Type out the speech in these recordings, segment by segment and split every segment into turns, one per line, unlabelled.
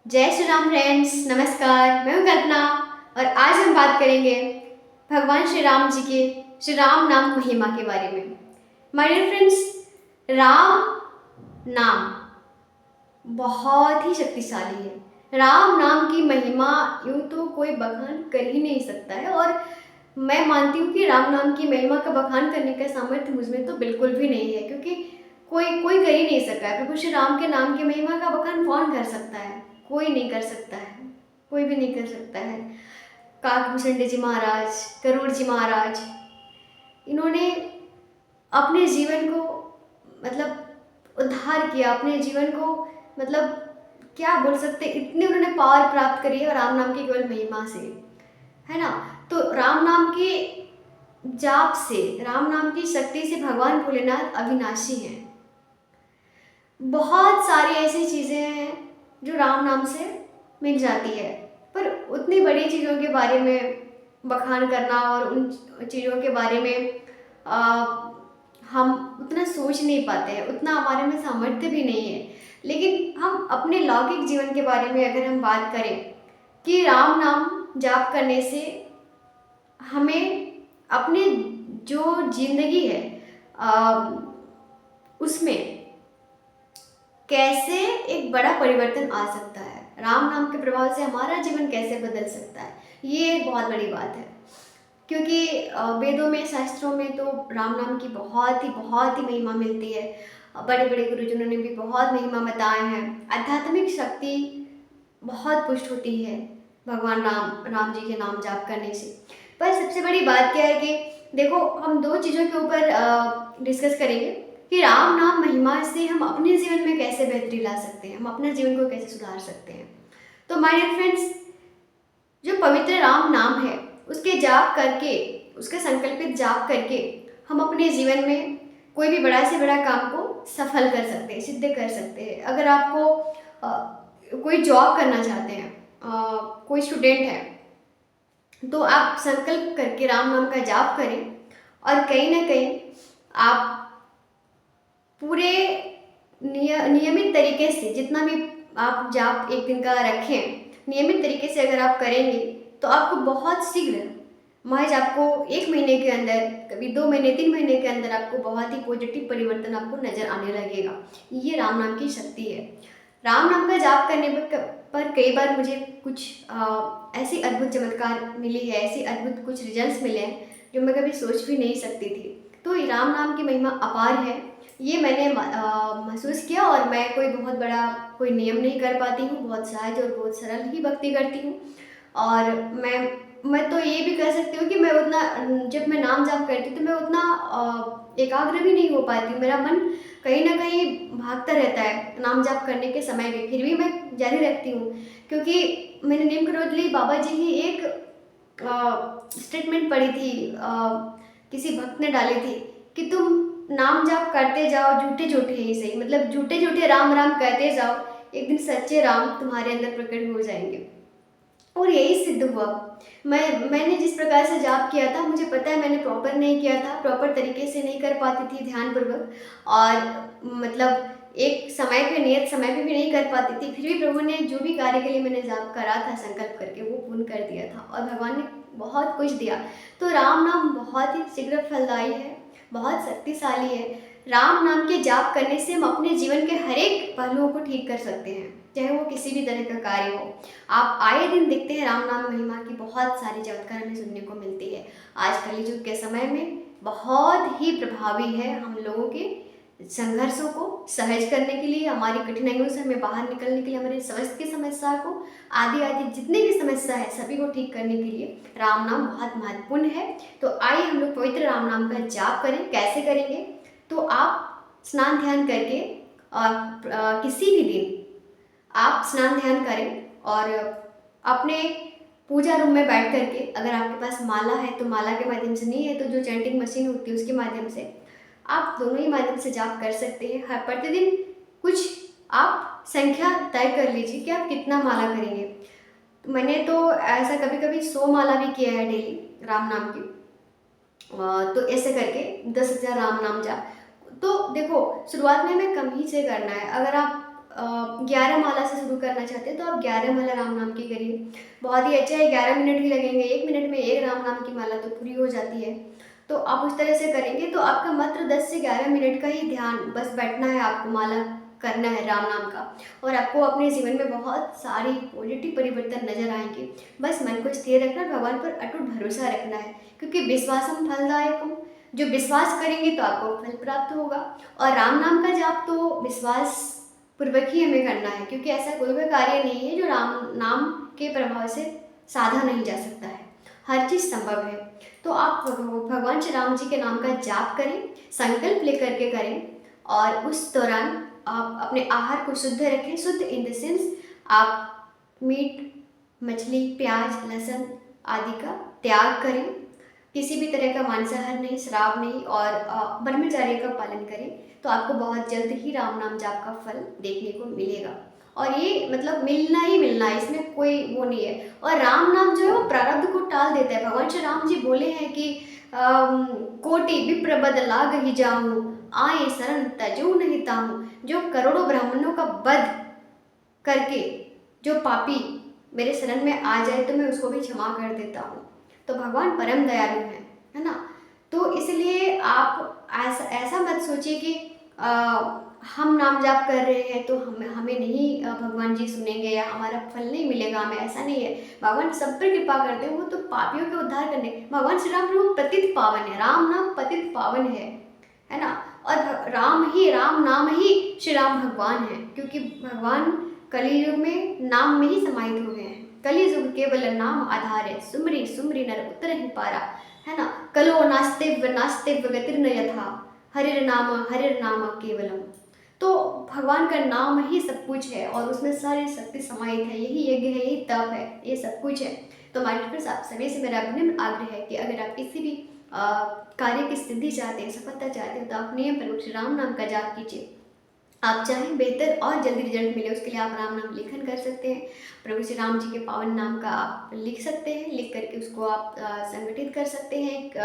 जय श्री राम फ्रेंड्स, नमस्कार। मैं हूं कल्पना और आज हम बात करेंगे भगवान श्री राम जी के श्री राम नाम महिमा के बारे में। माय डियर फ्रेंड्स, राम नाम बहुत ही शक्तिशाली है। राम नाम की महिमा यूं तो कोई बखान कर ही नहीं सकता है और मैं मानती हूँ कि राम नाम की महिमा का बखान करने का सामर्थ्य मुझमें तो बिल्कुल भी नहीं है, क्योंकि कोई कोई कर ही नहीं सका है। प्रभु श्री राम के नाम की महिमा का बखान कौन कर सकता है? कोई नहीं कर सकता है, कोई भी नहीं कर सकता है। काकभूषण जी महाराज, करूर जी महाराज, इन्होंने अपने जीवन को मतलब उद्धार किया, अपने जीवन को मतलब क्या बोल सकते, इतनी उन्होंने पावर प्राप्त करी है राम नाम की केवल महिमा से, है ना। तो राम नाम के जाप से, राम नाम की शक्ति से भगवान भोलेनाथ अविनाशी हैं। बहुत सारी ऐसी चीज़ें हैं जो राम नाम से मिल जाती है, पर उतनी बड़ी चीज़ों के बारे में बखान करना और उन चीज़ों के बारे में आ, हम उतना सोच नहीं पाते हैं, उतना हमारे में सामर्थ्य भी नहीं है। लेकिन हम अपने लौकिक जीवन के बारे में अगर हम बात करें कि राम नाम जाप करने से हमें अपने जो जिंदगी है उसमें कैसे एक बड़ा परिवर्तन आ सकता है, राम नाम के प्रभाव से हमारा जीवन कैसे बदल सकता है, ये एक बहुत बड़ी बात है। क्योंकि वेदों में, शास्त्रों में तो राम नाम की बहुत ही महिमा मिलती है। बड़े बड़े गुरुजनों ने भी बहुत महिमा बताए हैं। आध्यात्मिक शक्ति बहुत पुष्ट होती है भगवान राम जी के नाम जाप करने से। पर सबसे बड़ी बात क्या है कि देखो, हम दो चीज़ों के ऊपर डिस्कस करेंगे कि राम नाम महिमा से हम अपने जीवन में कैसे बेहतरी ला सकते हैं, हम अपने जीवन को कैसे सुधार सकते हैं। तो माय डियर फ्रेंड्स, जो पवित्र राम नाम है उसके जाप करके, उसका संकल्पित जाप करके हम अपने जीवन में कोई भी बड़ा से बड़ा काम को सफल कर सकते हैं, सिद्ध कर सकते हैं। अगर आपको कोई जॉब करना चाहते हैं, कोई स्टूडेंट है, तो आप संकल्प करके राम नाम का जाप करें और कहीं ना कहीं आप पूरे नियमित तरीके से, जितना भी आप जाप एक दिन का रखें, नियमित तरीके से अगर आप करेंगे तो आपको बहुत शीघ्र, महज आपको 1 महीने के अंदर, कभी 2 महीने 3 महीने के अंदर आपको बहुत ही पॉजिटिव परिवर्तन आपको नजर आने लगेगा। ये राम नाम की शक्ति है। राम नाम का जाप करने पर कई बार मुझे कुछ ऐसी अद्भुत चमत्कार मिली है, ऐसी अद्भुत कुछ रिजल्ट्स मिले हैं जो मैं कभी सोच भी नहीं सकती थी। तो ये राम नाम की महिमा अपार है, ये मैंने महसूस किया। और मैं कोई बहुत बड़ा कोई नियम नहीं कर पाती हूँ, बहुत सहज और बहुत सरल ही भक्ति करती हूँ। और मैं तो ये भी कह सकती हूँ कि मैं उतना, जब मैं नाम जाप करती हूँ तो मैं उतना एकाग्र भी नहीं हो पाती हूँ। मेरा मन कहीं ना कहीं भागता रहता है नाम जाप करने के समय में, फिर भी मैं जारी रखती हूँ। क्योंकि मैंने नीम करोली बाबा जी की एक स्टेटमेंट पढ़ी थी, किसी भक्त ने डाली थी कि तुम नाम जाप करते जाओ, झूठे झूठे ही सही, मतलब झूठे झूठे राम राम कहते जाओ, एक दिन सच्चे राम तुम्हारे अंदर प्रकट हो जाएंगे। और यही सिद्ध हुआ। मैंने जिस प्रकार से जाप किया था, मुझे पता है मैंने प्रॉपर नहीं किया था, प्रॉपर तरीके से नहीं कर पाती थी ध्यानपूर्वक, और मतलब एक समय पे, नियत समय पे भी नहीं कर पाती थी। फिर भी प्रभु ने जो भी कार्य के लिए मैंने जाप करा था संकल्प करके, वो पूर्ण कर दिया था और भगवान ने बहुत कुछ दिया। तो राम नाम बहुत ही शीघ्र फलदायी है, बहुत शक्तिशाली है। राम नाम के जाप करने से हम अपने जीवन के हर एक पहलुओं को ठीक कर सकते हैं, चाहे वो किसी भी तरह का कार्य हो। आप आए दिन देखते हैं राम नाम महिमा की बहुत सारी चमत्कार हमें सुनने को मिलती है। आज कलयुग के समय में बहुत ही प्रभावी है हम लोगों के संघर्षों को सहज करने के लिए, हमारी कठिनाइयों से हमें बाहर निकलने के लिए, हमारे स्वास्थ्य की समस्या को, आदि आदि जितनी भी समस्या है सभी को ठीक करने के लिए राम नाम बहुत महत्वपूर्ण है। तो आइए हम लोग पवित्र राम नाम का जाप करें। कैसे करेंगे? तो आप स्नान ध्यान करके और किसी भी दिन आप स्नान ध्यान करें और अपने पूजा रूम में बैठ करके, अगर आपके पास माला है तो माला के माध्यम से, नहीं है तो जो चैंटिंग मशीन होती है उसके माध्यम से, आप दोनों ही माध्यम से जाप कर सकते हैं। हर प्रतिदिन कुछ आप संख्या तय कर लीजिए कि आप कितना माला करेंगे। तो मैंने तो ऐसा कभी कभी 100 माला भी किया है डेली राम नाम की। तो ऐसे करके 10,000 राम नाम जाप। तो देखो, शुरुआत में हमें कम ही से करना है। अगर आप 11 माला से शुरू करना चाहते हैं तो आप 11 माला राम नाम की करिए, बहुत ही अच्छा है। 11 मिनट ही लगेंगे, 1 मिनट में एक राम नाम की माला तो पूरी हो जाती है। तो आप उस तरह से करेंगे तो आपका मात्र 10 से 11 मिनट का ही ध्यान बस बैठना है, आपको माला करना है राम नाम का, और आपको अपने जीवन में बहुत सारी पॉजिटिव परिवर्तन नजर आएंगे। बस मन को स्थिर रखना, भगवान पर अटूट भरोसा रखना है, क्योंकि विश्वासम फलदायकम, जो विश्वास करेंगे तो आपको फल प्राप्त होगा। और राम नाम का जाप तो विश्वास पूर्वक ही हमें करना है, क्योंकि ऐसा कोई भी कार्य नहीं है जो राम नाम के प्रभाव से साधा नहीं जा सकता है, हर चीज़ संभव है। तो आप भगवान श्री राम जी के नाम का जाप करें, संकल्प लेकर के करें, और उस दौरान आप अपने आहार को शुद्ध रखें। शुद्ध इन द सेंस आप मीट, मछली, प्याज, लहसुन आदि का त्याग करें, किसी भी तरह का मांसाहार नहीं, शराब नहीं, और ब्रह्मचर्य का पालन करें, तो आपको बहुत जल्द ही राम नाम जाप का फल देखने को मिलेगा। और ये मतलब मिलना ही मिलना है, इसमें कोई वो नहीं है। और राम नाम जो है वो प्रारब्ध को टाल देता है। भगवान श्री राम जी बोले हैं कि कोटि विप्र बद लाग ही जाऊं, आए शरण तजो नहीं ताहूं। जो करोड़ों ब्राह्मणों का वध करके जो पापी मेरे शरण में आ जाए तो मैं उसको भी क्षमा कर देता हूँ। तो भगवान परम दयालु हैं, है ना। तो इसलिए आप ऐसा मत सोचिए कि हम नाम जाप कर रहे हैं तो हमें नहीं भगवान जी सुनेंगे या हमारा फल नहीं मिलेगा हमें, ऐसा नहीं है। भगवान सब पर कृपा करते हैं, वो तो पापियों के उद्धार करने। भगवान श्री राम प्रभु पतित पावन है, राम नाम पतित पावन है ना। और राम नाम ही श्री राम भगवान है, क्योंकि भगवान कलियुग में नाम में ही समाहित हो गए हैं। कलियुग केवल नाम आधार है, सुमरी सुमरी नर उतर ही पारा, है ना। कलो नास्तिव गतिर्न यथा, हरिर नाम केवलम। तो भगवान का नाम ही सब कुछ है, और उसमें सारी शक्ति समाहित है। यही यज्ञ है, यही तप है, ये सब कुछ है। तो हमारे फ्रेंड्स, आप सभी से मेरा विनम्र आग्रह है कि अगर आप किसी भी कार्य की सिद्धि चाहते हैं, सफलता चाहते हैं, तो आप नियम पूर्वक श्री राम नाम का जाप कीजिए। आप चाहें बेहतर और जल्दी रिजल्ट मिले, उसके लिए आप राम नाम लेखन कर सकते हैं। प्रभु श्री राम जी के पावन नाम का आप लिख सकते हैं, लिख करके उसको आप संगठित कर सकते हैं एक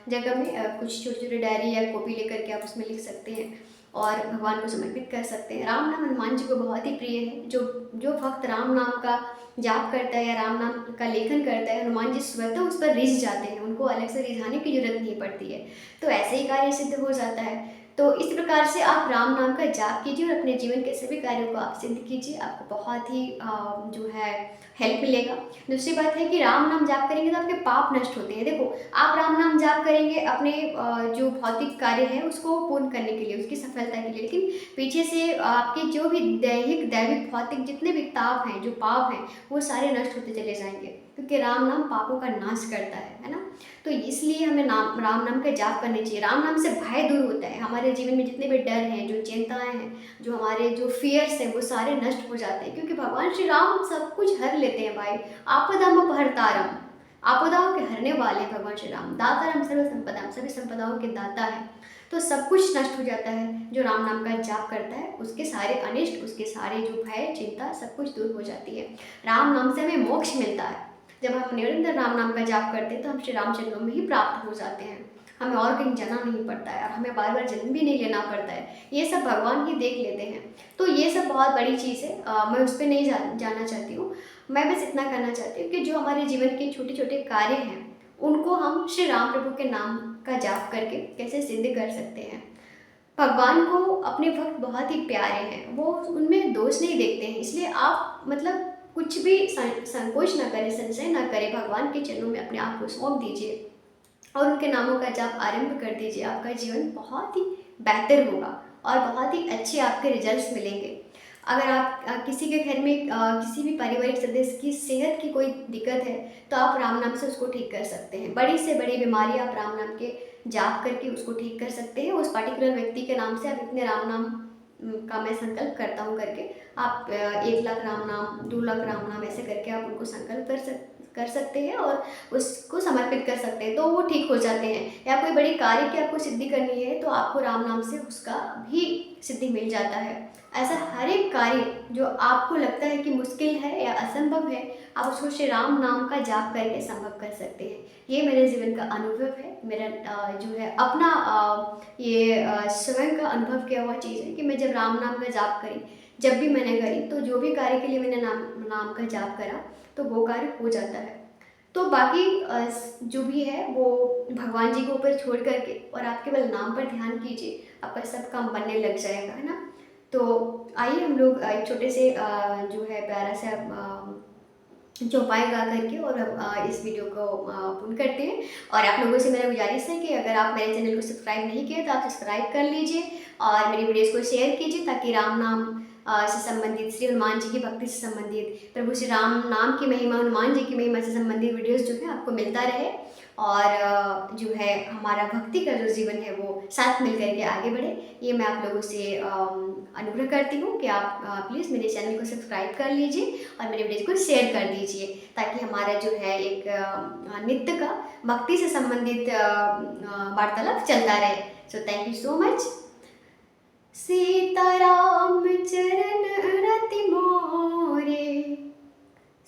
जगह में, कुछ छोटी छोटी डायरी या कॉपी लेकर के आप उसमें लिख सकते हैं और भगवान को समर्पित कर सकते हैं। राम नाम हनुमान जी को बहुत ही प्रिय है। जो भक्त राम नाम का जाप करता है या राम नाम का लेखन करता है, हनुमान जी स्वतः उस पर रिझ जाते हैं, उनको अलग से रिझाने की जरूरत नहीं पड़ती है। तो ऐसे ही कार्य सिद्ध हो जाता है। तो इस प्रकार से आप राम नाम का जाप कीजिए और अपने जीवन के सभी कार्यों को आप सिद्ध कीजिए, आपको बहुत ही जो है हेल्प मिलेगा। दूसरी बात है कि राम नाम जाप करेंगे तो आपके पाप नष्ट होते हैं। देखो, आप राम नाम जाप करेंगे अपने जो भौतिक कार्य है उसको पूर्ण करने के लिए, उसकी सफलता के लिए, लेकिन पीछे से आपके जो भी दैविक भौतिक जितने भी ताप हैं, जो पाप हैं, वो सारे नष्ट होते चले जाएंगे, क्योंकि राम नाम पापों का नाश करता है ना। तो इसलिए हमें राम नाम का जाप करनी चाहिए। राम नाम से भय दूर होता है, हमारे जीवन में जितने भी डर हैं, जो चिंताएं हैं, जो हमारे जो फियर्स हैं, वो सारे नष्ट हो जाते हैं, क्योंकि भगवान श्री राम सब कुछ हर लेते हैं भाई। आपदाम अपहर्तारम, आपदाओं के हरने वाले भगवान श्री राम। दातारम सर्व संपदा, सभी संपदाओं के दाता है। तो सब कुछ नष्ट हो जाता है जो राम नाम का जाप करता है, उसके सारे अनिष्ट, उसके सारे जो भय चिंता सब कुछ दूर हो जाती है। राम नाम से हमें मोक्ष मिलता है। जब हम निरंतर राम नाम का जाप करते हैं तो हम श्री रामचंद्र में ही प्राप्त हो जाते हैं, हमें और कहीं जाना नहीं पड़ता है और हमें बार बार जन्म भी नहीं लेना पड़ता है। ये सब भगवान ही देख लेते हैं। तो ये सब बहुत बड़ी चीज़ है, मैं उस पर नहीं जाना चाहती हूँ। मैं बस इतना करना चाहती हूँ कि जो हमारे जीवन के छोटे छोटे कार्य हैं उनको हम श्री राम प्रभु के नाम का जाप करके कैसे सिद्ध कर सकते हैं। भगवान को अपने भक्त बहुत ही प्यारे हैं, वो उनमें दोष नहीं देखते हैं। इसलिए आप मतलब कुछ भी संकोच ना करें, संशय ना करें, भगवान के चरणों में अपने आप को सौंप दीजिए और उनके नामों का जाप आरंभ कर दीजिए। आपका जीवन बहुत ही बेहतर होगा और बहुत ही अच्छे आपके रिजल्ट्स मिलेंगे। अगर आप किसी के घर में किसी भी पारिवारिक सदस्य की सेहत की कोई दिक्कत है तो आप राम नाम से उसको ठीक कर सकते हैं। बड़ी से बड़ी बीमारी आप राम नाम के जाप करके उसको ठीक कर सकते हैं। उस पर्टिकुलर व्यक्ति के नाम से आप इतने राम नाम का मैं संकल्प करता हूँ करके आप 1 लाख राम नाम, 2 लाख राम नाम, ऐसे करके आप उनको संकल्प कर सकते हैं और उसको समर्पित कर सकते हैं, तो वो ठीक हो जाते हैं। या कोई बड़ी कार्य की आपको सिद्धि करनी है तो आपको राम नाम से उसका भी सिद्धि मिल जाता है। ऐसा हर एक कार्य जो आपको लगता है कि मुश्किल है या असंभव है, आप उसको श्री राम नाम का जाप करके संभव कर सकते हैं। ये मेरे जीवन का अनुभव है, मेरा जो है अपना ये स्वयं का अनुभव किया हुआ चीज़ है कि मैं जब राम नाम का जाप करी जब भी मैंने करी तो जो भी कार्य के लिए मैंने नाम नाम का जाप करा तो वो कार्य हो जाता है। तो बाकी जो भी है वो भगवान जी के ऊपर छोड़ करके और आप केवल नाम पर ध्यान कीजिए, आपका सब काम बनने लग जाएगा, है ना। तो आइए हम लोग एक छोटे से जो है प्यारा सा चौपाई गा करके और हम इस वीडियो को पूर्ण करते हैं। और आप लोगों से मेरा गुजारिश है कि अगर आप मेरे चैनल को सब्सक्राइब नहीं किए तो आप सब्सक्राइब कर लीजिए और मेरी वीडियोस को शेयर कीजिए, ताकि राम नाम से संबंधित, श्री हनुमान जी की भक्ति से संबंधित, प्रभु श्री राम नाम की महिमा, हनुमान जी की महिमा से संबंधित वीडियोस जो है आपको मिलता रहे। और जो है हमारा भक्ति का जो जीवन है वो साथ मिल करके आगे बढ़े, ये मैं आप लोगों से अनुग्रह करती हूँ कि आप प्लीज़ मेरे चैनल को सब्सक्राइब कर लीजिए और मेरे वीडियो को शेयर कर दीजिए, ताकि हमारा जो है एक नित्य का भक्ति से संबंधित वार्तालाप चलता रहे। So thank you so much. Sitaram चरण रति मोरे,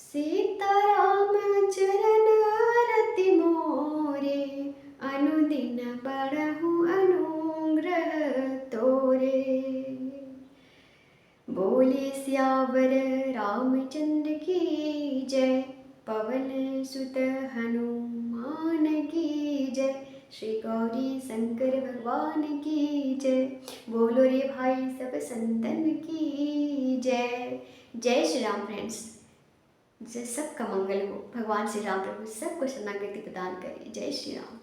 सीताराम चरण रति मोरे, अनुदिन बढ़हु अनुग्रह तोरे। बोले सियावर रामचंद्र की जय, पवन सुत हनुमान की जय, श्री गौरी शंकर भगवान की जय। बोलो रे भाई सब संतन की जय। जय श्री राम फ्रेंड्स। सबका मंगल हो, भगवान श्री राम प्रभु सबको शरणागति प्रदान करें। जय श्री राम।